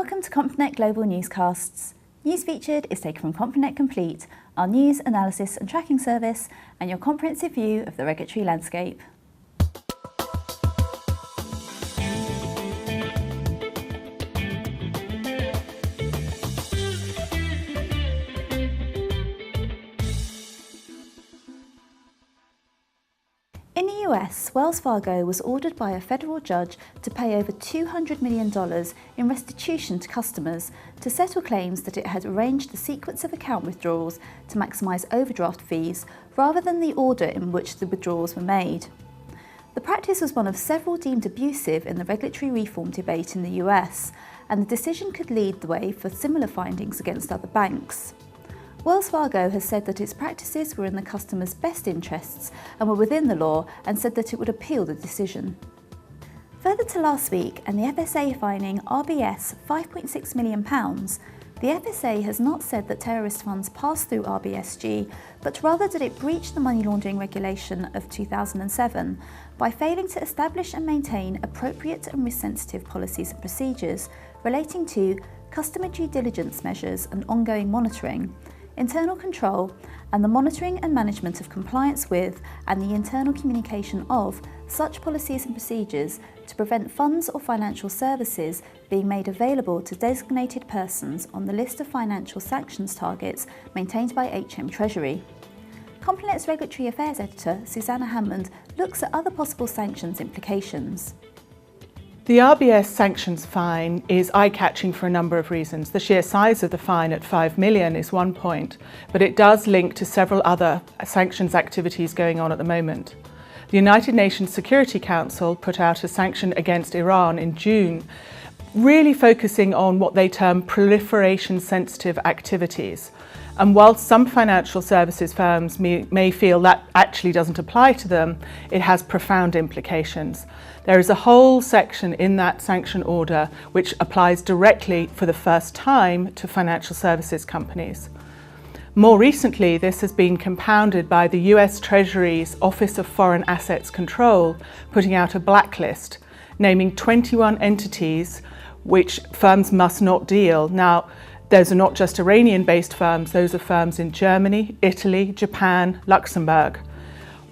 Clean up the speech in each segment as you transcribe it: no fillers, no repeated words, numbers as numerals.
Welcome to Complinet Global Newscasts. News featured is taken from Complinet Complete, our news, analysis and tracking service, and your comprehensive view of the regulatory landscape. In the US, Wells Fargo was ordered by a federal judge to pay over $200 million in restitution to customers to settle claims that it had arranged the sequence of account withdrawals to maximise overdraft fees rather than the order in which the withdrawals were made. The practice was one of several deemed abusive in the regulatory reform debate in the US, and the decision could lead the way for similar findings against other banks. Wells Fargo has said that its practices were in the customer's best interests and were within the law, and said that it would appeal the decision. Further to last week and the FSA fining RBS £5.6 million, the FSA has not said that terrorist funds passed through RBSG, but rather that it breached the money laundering regulation of 2007 by failing to establish and maintain appropriate and risk-sensitive policies and procedures relating to customer due diligence measures and ongoing monitoring, internal control, and the monitoring and management of compliance with and the internal communication of such policies and procedures to prevent funds or financial services being made available to designated persons on the list of financial sanctions targets maintained by HM Treasury. Complinet's Regulatory Affairs Editor, Susanna Hammond, looks at other possible sanctions implications. The RBS sanctions fine is eye-catching for a number of reasons. The sheer size of the fine at $5 million is one point, but it does link to several other sanctions activities going on at the moment. The United Nations Security Council put out a sanction against Iran in June, really focusing on what they term proliferation-sensitive activities. And whilst some financial services firms may feel that actually doesn't apply to them, it has profound implications. There is a whole section in that sanction order which applies directly for the first time to financial services companies. More recently, this has been compounded by the US Treasury's Office of Foreign Assets Control putting out a blacklist, naming 21 entities which firms must not deal. Now, those are not just Iranian-based firms, those are firms in Germany, Italy, Japan, Luxembourg.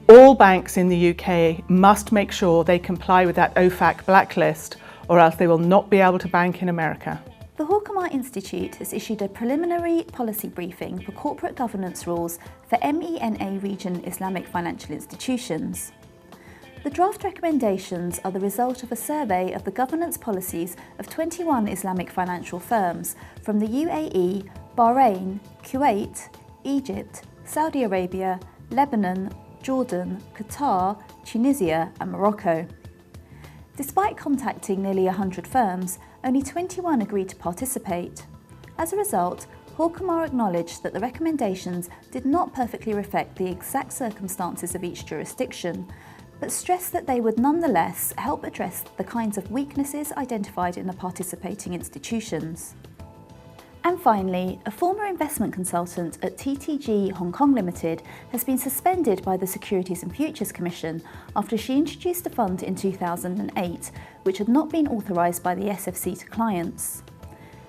All banks in the UK must make sure they comply with that OFAC blacklist, or else they will not be able to bank in America. The Hawkamar Institute has issued a preliminary policy briefing for corporate governance rules for MENA region Islamic financial institutions. The draft recommendations are the result of a survey of the governance policies of 21 Islamic financial firms from the UAE, Bahrain, Kuwait, Egypt, Saudi Arabia, Lebanon, Jordan, Qatar, Tunisia and Morocco. Despite contacting nearly 100 firms, only 21 agreed to participate. As a result, Hawkamar acknowledged that the recommendations did not perfectly reflect the exact circumstances of each jurisdiction, but stressed that they would nonetheless help address the kinds of weaknesses identified in the participating institutions. And finally, a former investment consultant at TTG Hong Kong Limited has been suspended by the Securities and Futures Commission after she introduced a fund in 2008, which had not been authorised by the SFC to clients.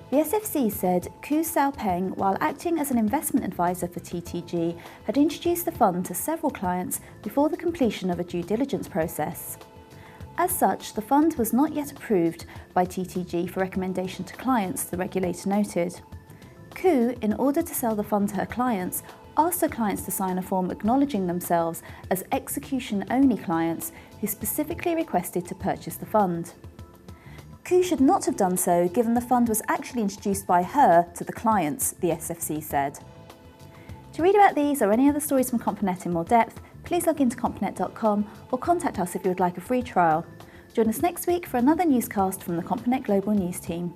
The SFC said Ku Xiaopeng, while acting as an investment advisor for TTG, had introduced the fund to several clients before the completion of a due diligence process. As such, the fund was not yet approved by TTG for recommendation to clients, the regulator noted. Ku, in order to sell the fund to her clients, asked her clients to sign a form acknowledging themselves as execution-only clients who specifically requested to purchase the fund. Ku should not have done so, given the fund was actually introduced by her to the clients, the SFC said. To read about these or any other stories from Complinet in more depth, please log into complinet.com or contact us if you would like a free trial. Join us next week for another newscast from the Complinet Global News team.